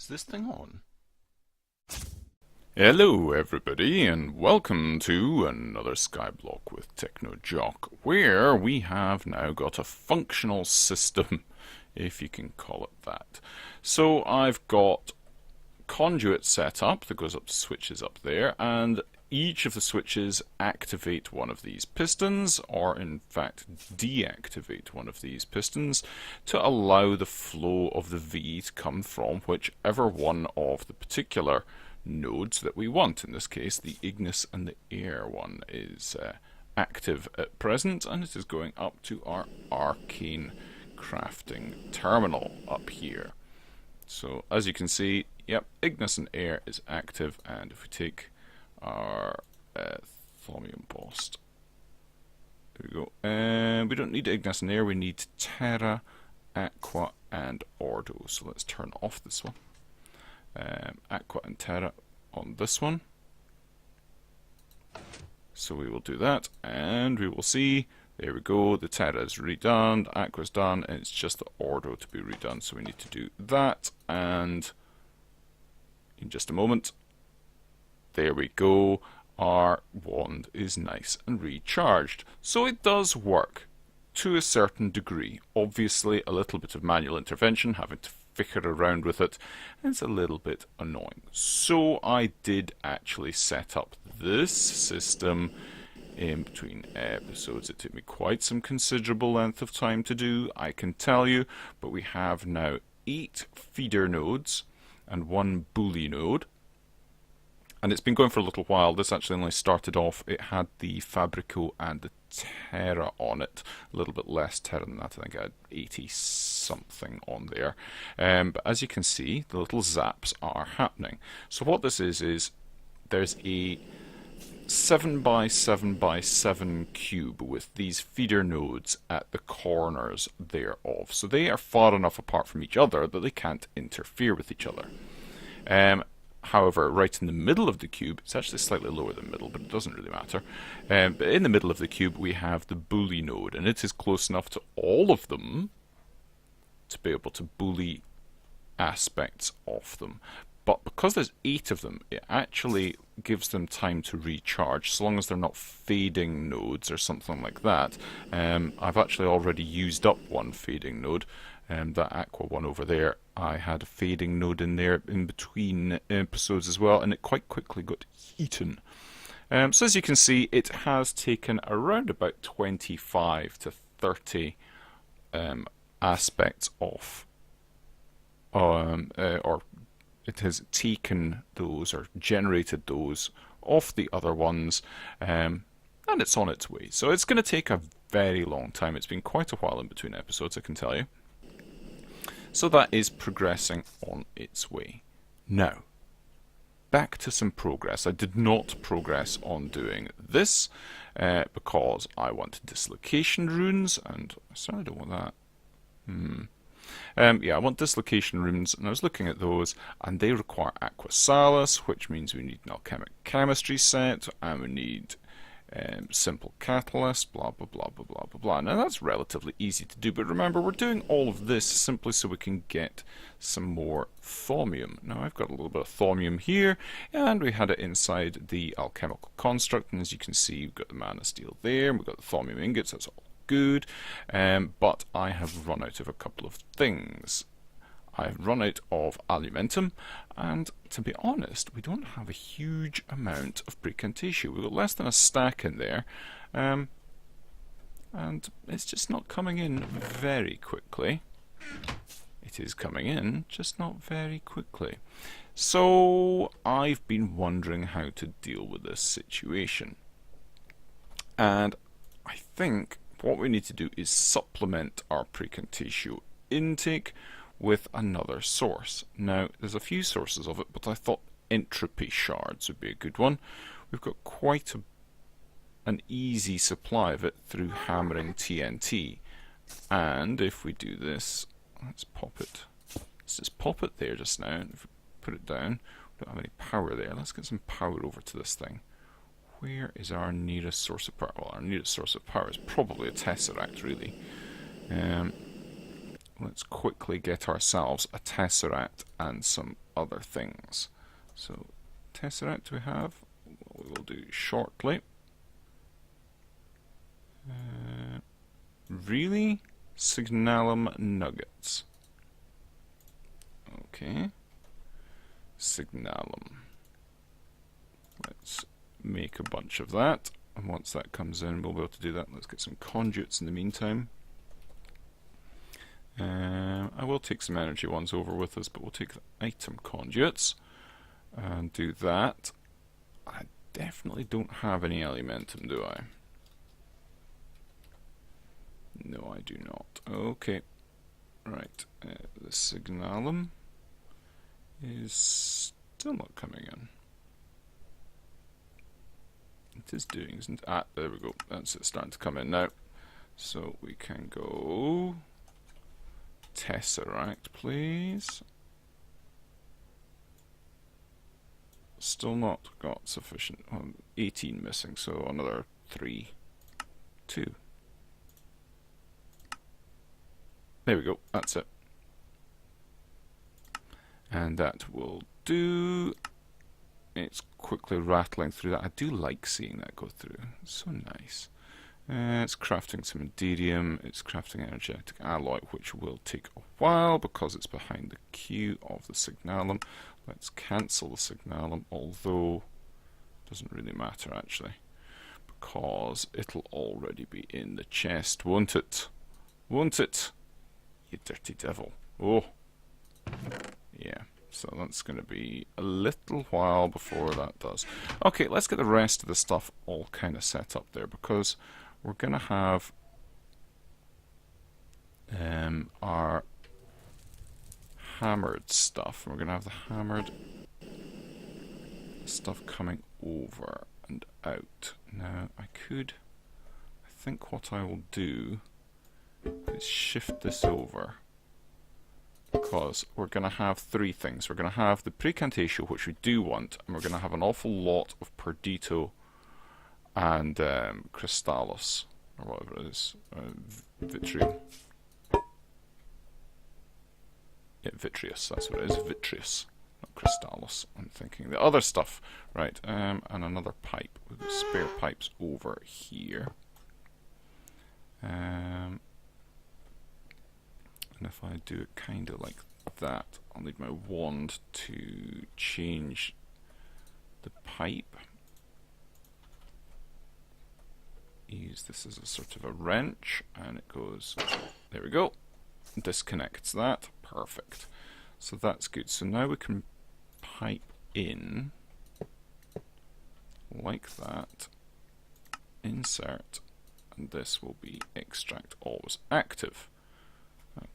Is this thing on? Hello everybody and welcome to another Skyblock with TechnoJock, where we have now got a functional system, if you can call it that. So I've got conduit set up that goes up to switches up there, and each of the switches activate one of these pistons, or in fact deactivate one of these pistons, to allow the flow of the V to come from whichever one of the particular nodes that we want. In this case, the Ignis and the Air one is active at present, and it is going up to our arcane crafting terminal up here. So as you can see, yep, Ignis and Air is active, and if we take our Thaumium Post, there we go. We don't need Ignis and Air, we need Terra, Aqua and Ordo. So let's turn off this one. Aqua and Terra on this one. So we will do that, and we will see, there we go, the Terra is redone, the Aqua is done, and it's just the Ordo to be redone. So we need to do that, and in just a moment, there we go, our wand is nice and recharged. So it does work to a certain degree. Obviously a little bit of manual intervention, having to ficker around with it, and it's a little bit annoying. So I did actually set up this system in between episodes. It took me quite some considerable length of time to do, I can tell you, but we have now 8 feeder nodes and 1 bully node. And it's been going for a little while. This actually only started off, it had the Fabrico and the Terra on it. A little bit less Terra than that, I think I had 80 something on there. But as you can see, the little zaps are happening. So what this is there's a 7 by 7 by 7 cube with these feeder nodes at the corners thereof. So they are far enough apart from each other that they can't interfere with each other. However, right in the middle of the cube, it's actually slightly lower than middle, but it doesn't really matter. But in the middle of the cube, we have the bully node, and it is close enough to all of them to be able to bully aspects of them. But because there's 8 of them, it actually gives them time to recharge, so long as they're not fading nodes or something like that. I've actually already used up one fading node. That Aqua one over there, I had a fading node in there in between episodes as well, and it quite quickly got eaten. So as you can see, it has taken around about 25 to 30 aspects off, or it has taken those or generated those off the other ones, and it's on its way. So it's going to take a very long time. It's been quite a while in between episodes, I can tell you. So that is progressing on its way. Now, back to some progress. I did not progress on doing this because I want dislocation runes, and I certainly don't want that. Yeah, I want dislocation runes, and I was looking at those, and they require Aqua Salus, which means we need an alchemic chemistry set, and we need simple catalyst, blah blah blah blah blah blah blah. Now that's relatively easy to do, but remember, we're doing all of this simply so we can get some more thaumium. Now I've got a little bit of thaumium here, and we had it inside the alchemical construct, and as you can see, we've got the mana steel there, and we've got the thaumium ingots. That's all good, but I have run out of a couple of things. I've run out of Alu-Mental, and to be honest, we don't have a huge amount of Precantatio. We've got less than a stack in there, and it's just not coming in very quickly. It is coming in, just not very quickly. So I've been wondering how to deal with this situation. And I think what we need to do is supplement our Precantatio intake with another source. Now, there's a few sources of it, but I thought entropy shards would be a good one. We've got quite an easy supply of it through hammering TNT. And if we do this, let's pop it. Let's just pop it there just now. And if we put it down, we don't have any power there. Let's get some power over to this thing. Where is our nearest source of power? Well, our nearest source of power is probably a tesseract, really. Let's let's quickly get ourselves a tesseract and some other things. So, tesseract we have, what we will do shortly. Really? Signalum nuggets. Okay. Signalum. Let's make a bunch of that, and once that comes in we'll be able to do that. Let's get some conduits in the meantime. I will take some energy ones over with us, but we'll take the item conduits and do that. I definitely don't have any Alu-Mental, do I? No, I do not. Okay. Right. The signalum is still not coming in. It is doing, isn't it? Ah, there we go. That's it, starting to come in now. So we can go tesseract, please. Still not got sufficient. 18 missing, so another 3, 2. There we go. That's it. And that will do. It's quickly rattling through that. I do like seeing that go through. It's so nice. It's crafting some Enderium. It's crafting energetic alloy, which will take a while because it's behind the queue of the signalum. Let's cancel the signalum, although it doesn't really matter actually, because it'll already be in the chest, won't it? Won't it? You dirty devil. Oh. Yeah. So that's going to be a little while before that does. Okay, let's get the rest of the stuff all kind of set up there, because we're going to have our hammered stuff. We're going to have the hammered stuff coming over and out. Now, I think what I will do is shift this over, because we're going to have 3 things. We're going to have the Precantatio, which we do want, and we're going to have an awful lot of Perdito and Crystallis, or whatever it is, Vitriol. Yeah, Vitreous, that's what it is, Vitreous, not Crystallis. I'm thinking the other stuff, right? And another pipe. We've got spare pipes over here. And if I do it kind of like that, I'll need my wand to change the pipe. Use this as a sort of a wrench, and it goes, there we go, disconnects that, perfect. So that's good. So now we can pipe in like that, insert, and this will be extract always active.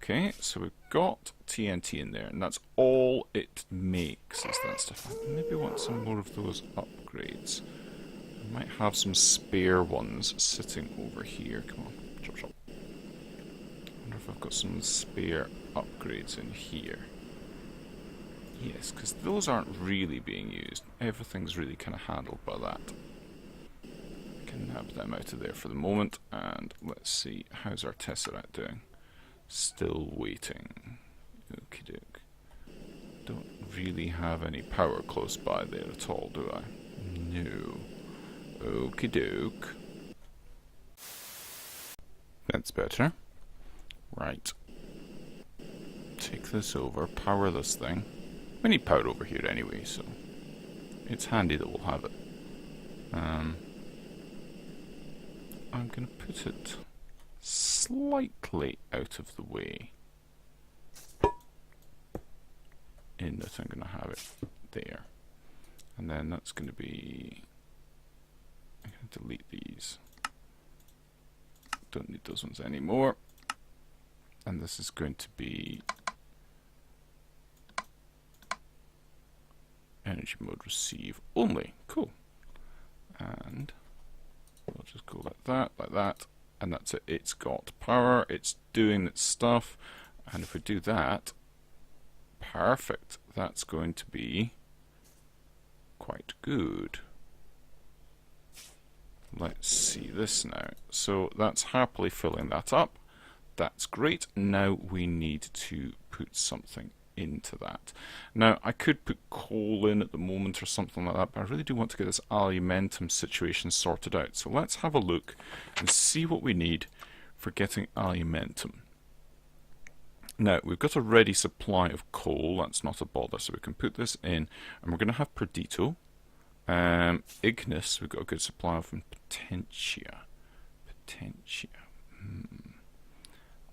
Okay, so we've got TNT in there, and that's all it makes, is that stuff. I maybe want some more of those upgrades. I might have some spare ones sitting over here. Come on, chop chop. I wonder if I've got some spare upgrades in here. Yes, because those aren't really being used. Everything's really kind of handled by that. I can nab them out of there for the moment, and let's see, how's our Tesseract doing? Still waiting. Okie doke. Don't really have any power close by there at all, do I? No. Okie doke. That's better. Right. Take this over, power this thing. We need power over here anyway, so it's handy that we'll have it. I'm going to put it slightly out of the way, in that I'm going to have it there, and then that's going to be, I'm going to delete these, don't need those ones anymore, and this is going to be energy mode receive only. Cool. And we'll just go like that, and that's it. It's got power, it's doing its stuff, and if we do that, perfect. That's going to be quite good. Let's see this now. So that's happily filling that up. That's great. Now we need to put something into that. Now I could put coal in at the moment or something like that, but I really do want to get this Alu-Mental situation sorted out. So let's have a look and see what we need for getting Alu-Mental. Now we've got a ready supply of coal, that's not a bother, so we can put this in, and we're going to have Perdito. Ignis, we've got a good supply of, and Potentia.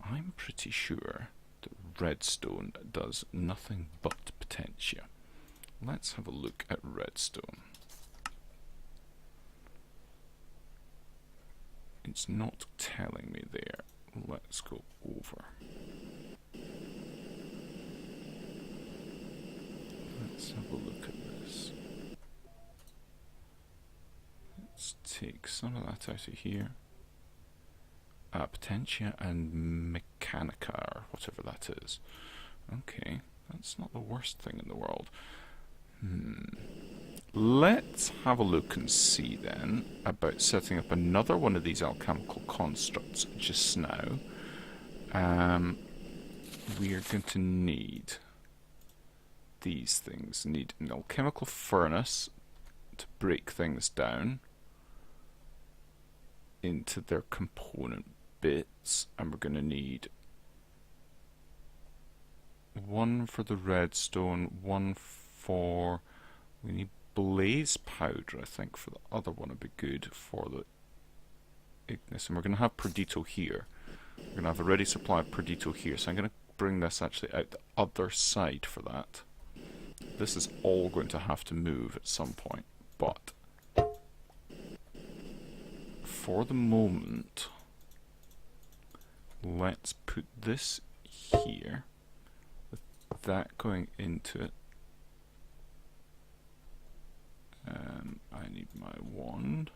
I'm pretty sure that redstone does nothing but Potentia. Let's have a look at redstone. It's not telling me there. Let's go over. Let's have a look at this. Let's take some of that out of here. Potentia and Mechanica, or whatever that is. Okay, that's not the worst thing in the world. Let's have a look and see then about setting up another one of these alchemical constructs just now. We are going to need these things. Need an alchemical furnace to break things down into their component bits, and we're going to need one for the redstone, one for, we need blaze powder I think for the other one would be good for the Ignis, and we're going to have Perdito here. We're going to have a ready supply of Perdito here, so I'm going to bring this actually out the other side for that. This is all going to have to move at some point, but for the moment let's put this here with that going into it. I need my wand.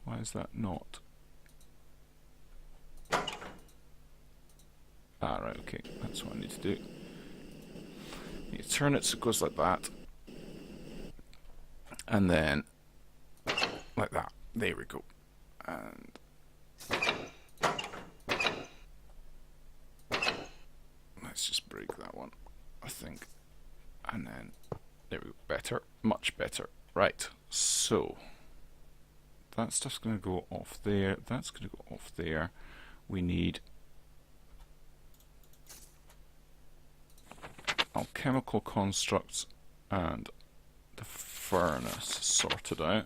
Why is that not? Ah, right, okay, that's what I need to do. You turn it so it goes like that. And then, like that. There we go. And let's just break that one, I think. And then, there we go. Better. Much better. Right. So, that stuff's going to go off there. That's going to go off there. We need alchemical constructs and the furnace sorted out.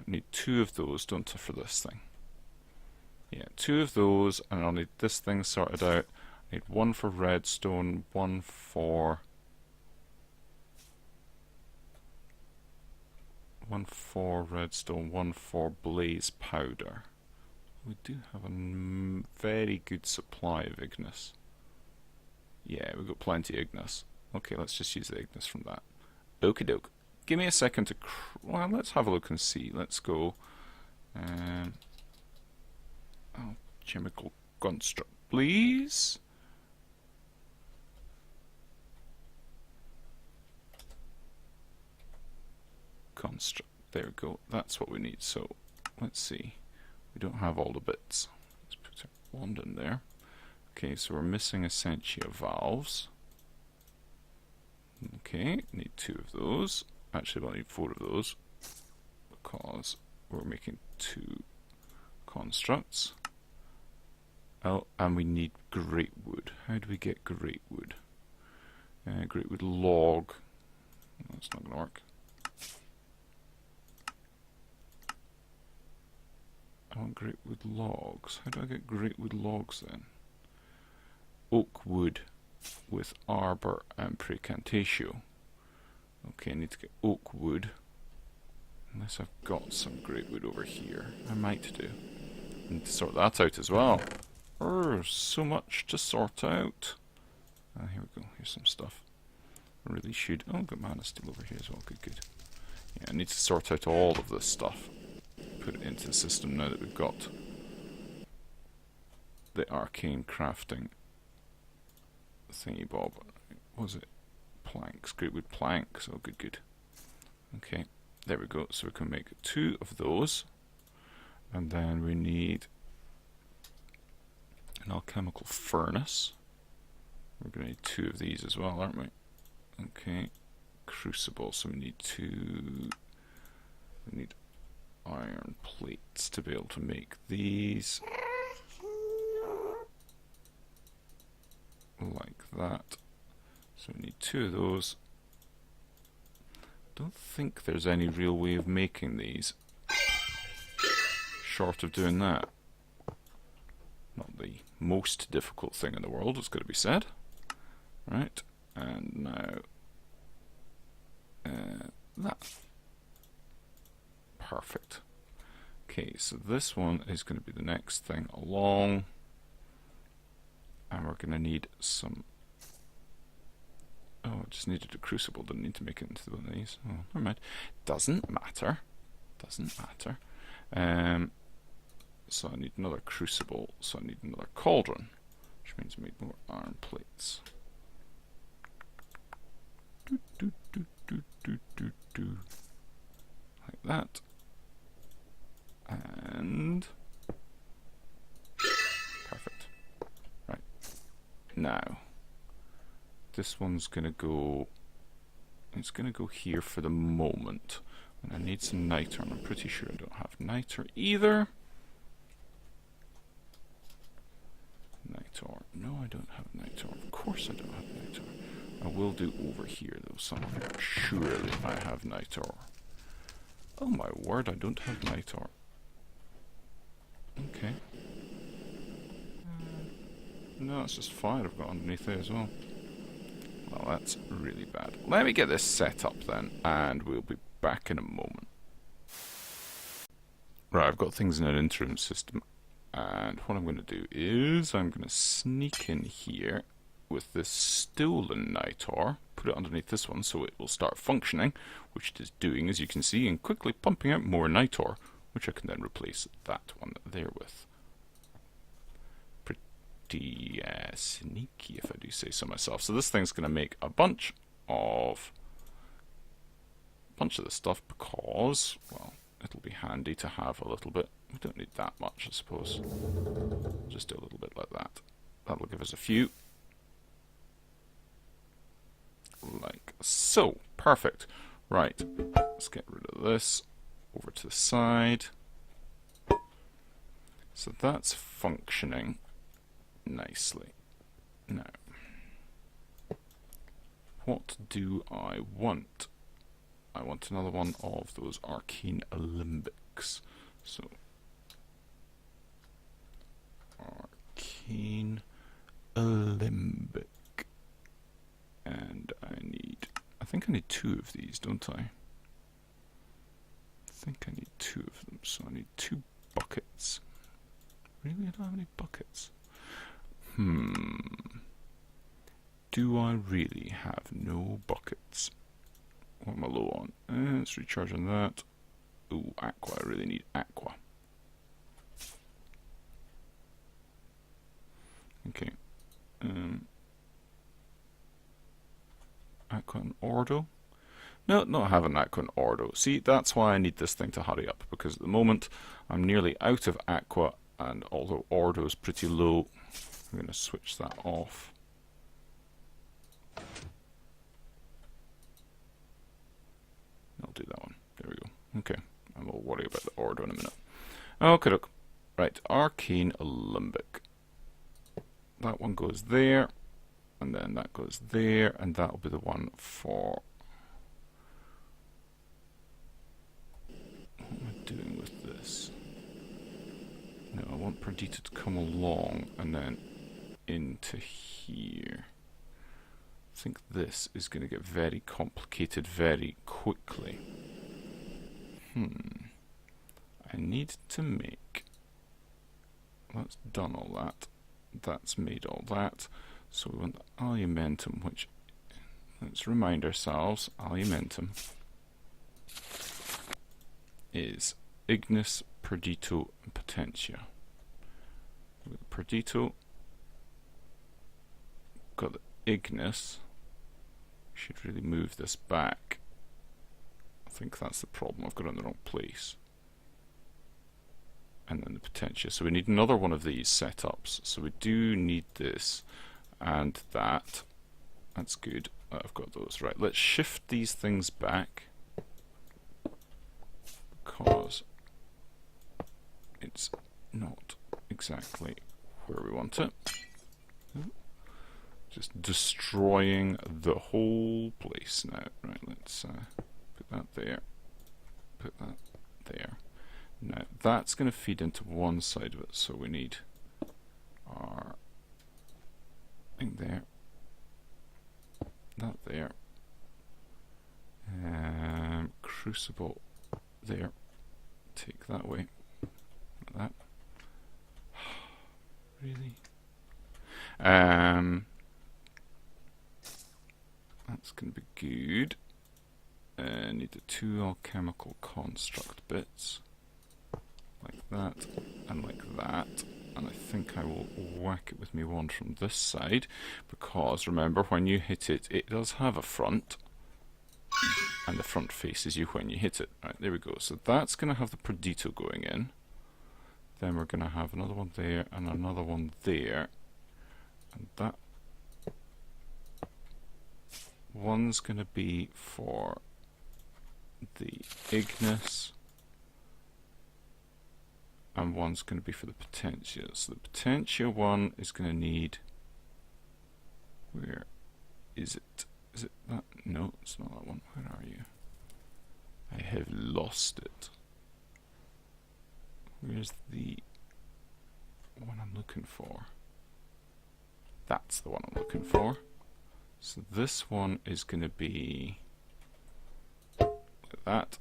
Need 2 of those, don't I, for this thing? Yeah, 2 of those, and I'll need this thing sorted out. I need 1 for redstone, 1 for redstone, 1 for blaze powder. We do have a very good supply of Ignis. Yeah, we've got plenty of Ignis. Okay, let's just use the Ignis from that. Okie doke. Give me a second to... well, let's have a look and see. Let's go... alchemical construct, please. Construct. There we go. That's what we need. So, let's see. We don't have all the bits. Let's put our wand in there. Okay, so we're missing Essentia valves. Okay, need 2 of those. Actually, we'll need 4 of those because we're making 2 constructs. Oh, and we need great wood. How do we get great wood? Great wood log. That's not going to work. I want great wood logs. How do I get great wood logs then? Oak wood with arbor and precantatio. Okay, I need to get oak wood. Unless I've got some great wood over here. I might do. I need to sort that out as well. So much to sort out. Here we go. Here's some stuff. I really should. Oh, I've got mana steel over here as well. Good, good. Yeah, I need to sort out all of this stuff. Put it into the system now that we've got the arcane crafting thingy bob. What was it? Planks. Great wood planks. Oh, good, good. There we go. So we can make 2 of those. And then we need an alchemical furnace. We're going to need 2 of these as well, aren't we? Okay. Crucible. So we need 2. We need iron plates to be able to make these. Like that. So we need 2 of those. Don't think there's any real way of making these short of doing that. Not the most difficult thing in the world, it's got to be said. Right, and now that. Perfect. Okay, so this one is going to be the next thing along, and we're going to need some. Oh, I just needed a crucible, didn't need to make it into one of these. Oh, never mind. Doesn't matter. Doesn't matter. So I need another crucible, so I need another cauldron, which means I need more iron plates. Like that. And perfect. Right. Now, this one's going to go, it's going to go here for the moment. And I need some niter, and I'm pretty sure I don't have niter either. Niter. No, I don't have niter. Of course I don't have niter. I will do over here though somewhere. Surely I have niter. Oh my word, I don't have niter. Okay. No, it's just fire I've got underneath there as well. Well, that's really bad. Let me get this set up then, and we'll be back in a moment. Right, I've got things in an interim system, and what I'm going to do is I'm going to sneak in here with this stolen niter, put it underneath this one so it will start functioning, which it is doing, as you can see, and quickly pumping out more niter, which I can then replace that one there with. Pretty sneaky, if I do say so myself. So this thing's going to make a bunch of the stuff because, well, it'll be handy to have a little bit. We don't need that much, I suppose. Just do a little bit like that. That'll give us a few. Like so. Perfect. Right. Let's get rid of this. Over to the side. So that's functioning nicely. Now, what do I want? I want another one of those arcane alembics. So, arcane alembic. And I think I need 2 of these, don't I? I think I need 2 of them, so I need 2 buckets. Really? I don't have any buckets. Do I really have no buckets? What am I low on? Let's recharge on that. Ooh, aqua. I really need aqua. Okay. Aqua and Ordo? No, not having aqua and Ordo. See, that's why I need this thing to hurry up, because at the moment I'm nearly out of aqua, and although Ordo is pretty low, I'm going to switch that off. I'll do that one. There we go. Okay, and we'll worry about the Ordo in a minute. Okay, look. Right, Arcane Alembic. That one goes there, and then that goes there, and that'll be the one for... What am I doing with this? No, I want Perdita to come along, and then into here. I think this is going to get very complicated very quickly. I need to make... That's done all that. That's made all that. So we want the Alu-Mental, which... Let's remind ourselves, Alu-Mental is Ignis, Perdito, and Potentia. With the Perdito, got the Ignis. Should really move this back. think that's the problem. I've got it in the wrong place. And then the potentia. So we need another one of these setups. So we do need this and that. That's good. I've got those. Right, let's shift these things back because it's not exactly where we want it. Just destroying the whole place now. Right, let's put that there. Put that there. Now that's going to feed into one side of it, so we need our thing there. That there. Crucible there. Take that way. Like that. Really? That's going to be good. Need the two alchemical construct bits. Like that and like that. And I think I will whack it with me one from this side, because remember, when you hit it, it does have a front, and the front faces you when you hit it. Right, there we go. So that's going to have the Perdido going in. Then we're going to have another one there and another one there. And that one's going to be for the Ignis, and one's going to be for the Potentia. So the Potentia one is going to need... Where is it? Is it that? No, it's not that one. Where are you? I have lost it. Where's the one I'm looking for? That's the one I'm looking for. So this one is going to be like that.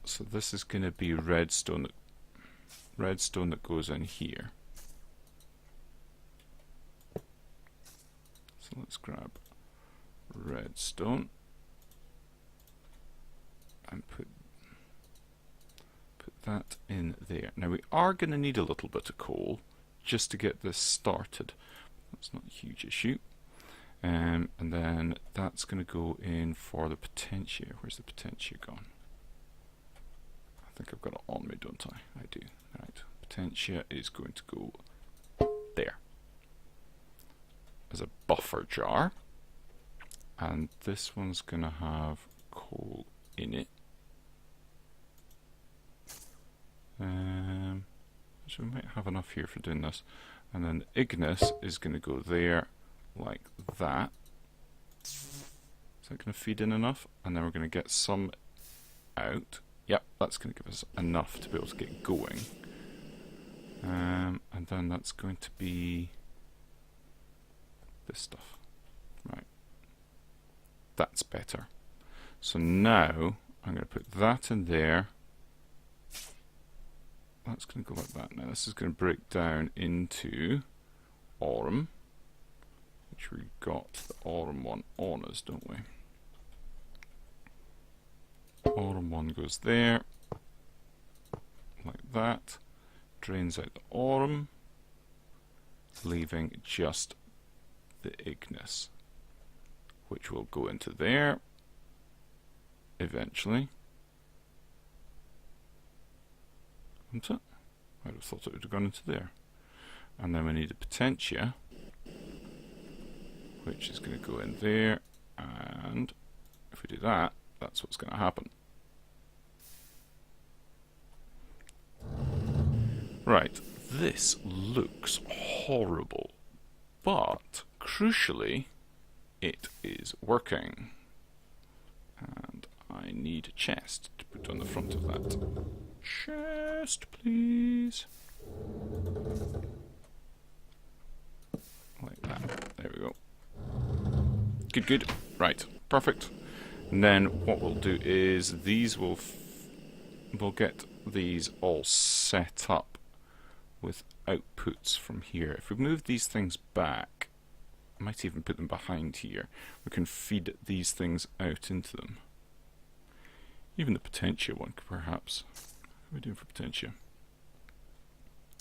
So this is going to be redstone that goes in here. So let's grab redstone and put that in there. Now we are going to need a little bit of coal just to get this started. That's not a huge issue. And then that's going to go in for the Potentia. Where's the Potentia gone? I think I've got it on me, don't I? I do. Right. Potentia is going to go there as a buffer jar. And this one's going to have coal in it. So we might have enough here for doing this. And then the Ignis is going to go there like that. Is that going to feed in enough? And then we're going to get some out. Yep, that's going to give us enough to be able to get going. And then that's going to be this stuff. Right. That's better. So now I'm going to put that in there. That's going to go like that. Now this is going to break down into aurum, which we got the aurum one on us, don't we? Aurum one goes there, like that, drains out the aurum, leaving just the Ignis, which will go into there eventually. Isn't it? I'd have thought it would have gone into there. And then we need a Potentia, which is going to go in there, and if we do that, that's what's going to happen. Right, this looks horrible, but crucially, it is working. And I need a chest to put on the front of that. Chest, please. Like that. There we go. Good, good. Right, perfect. And then what we'll do is these we'll get these all set up with outputs from here. If we move these things back, I might even put them behind here, we can feed these things out into them. Even the Potentia one, perhaps. What are we doing for Potentia?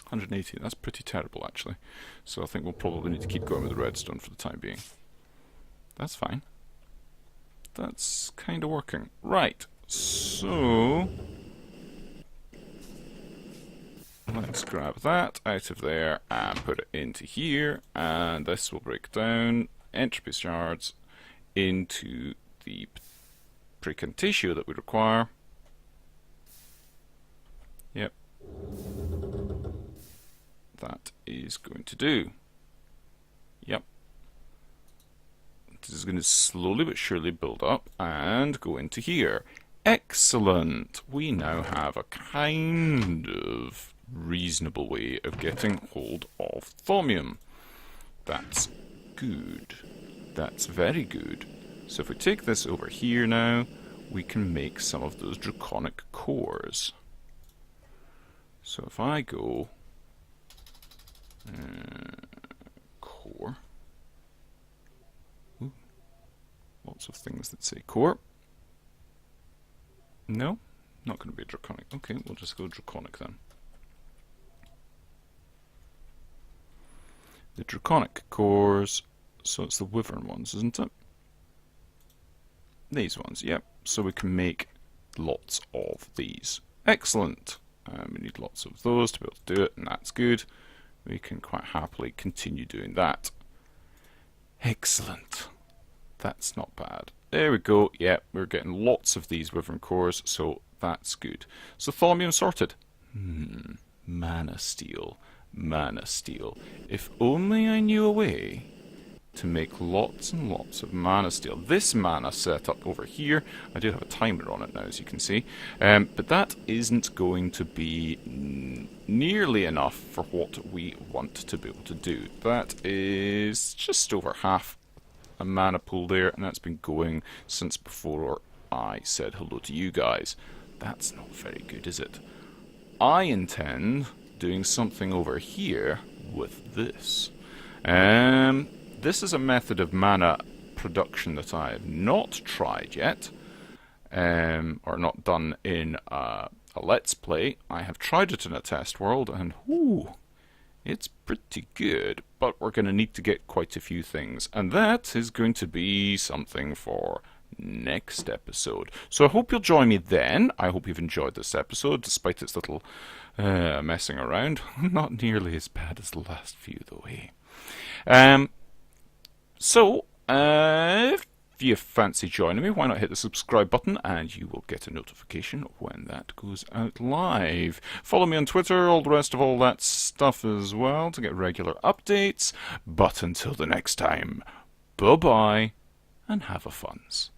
180, that's pretty terrible actually. So I think we'll probably need to keep going with the redstone for the time being. That's fine. that's kind of working. Right, so let's grab that out of there and put it into here, and this will break down entropy shards into the precontatio that we require. Yep. That is going to do. Yep. This is going to slowly but surely build up and go into here. Excellent! We now have a kind of reasonable way of getting hold of thaumium. That's good. That's very good. So if we take this over here now, we can make some of those draconic cores. So if I go core, ooh, lots of things that say core. No, not going to be draconic. Okay, we'll just go draconic then. The draconic cores, so it's the wyvern ones, isn't it? These ones, yep. So we can make lots of these. Excellent. We need lots of those to be able to do it, and that's good. We can quite happily continue doing that. Excellent. That's not bad. There we go. Yep, we're getting lots of these wyvern cores, so that's good. So thaumium sorted. Mana steel. Mana steel. If only I knew a way to make lots and lots of mana steel. This mana setup over here, I do have a timer on it now, as you can see, but that isn't going to be nearly enough for what we want to be able to do. That is just over half a mana pool there, and that's been going since before I said hello to you guys. That's not very good, is it? I intend doing something over here with this. This is a method of mana production that I have not tried yet, or not done in a Let's Play. I have tried it in a test world, and whoo, it's pretty good, but we're going to need to get quite a few things, and that is going to be something for next episode. So I hope you'll join me then. I hope you've enjoyed this episode, despite its little messing around. Not nearly as bad as the last few, though, eh? So, if you fancy joining me, why not hit the subscribe button and you will get a notification when that goes out live. Follow me on Twitter, all the rest of all that stuff as well to get regular updates. But until the next time, bye-bye and have a funs.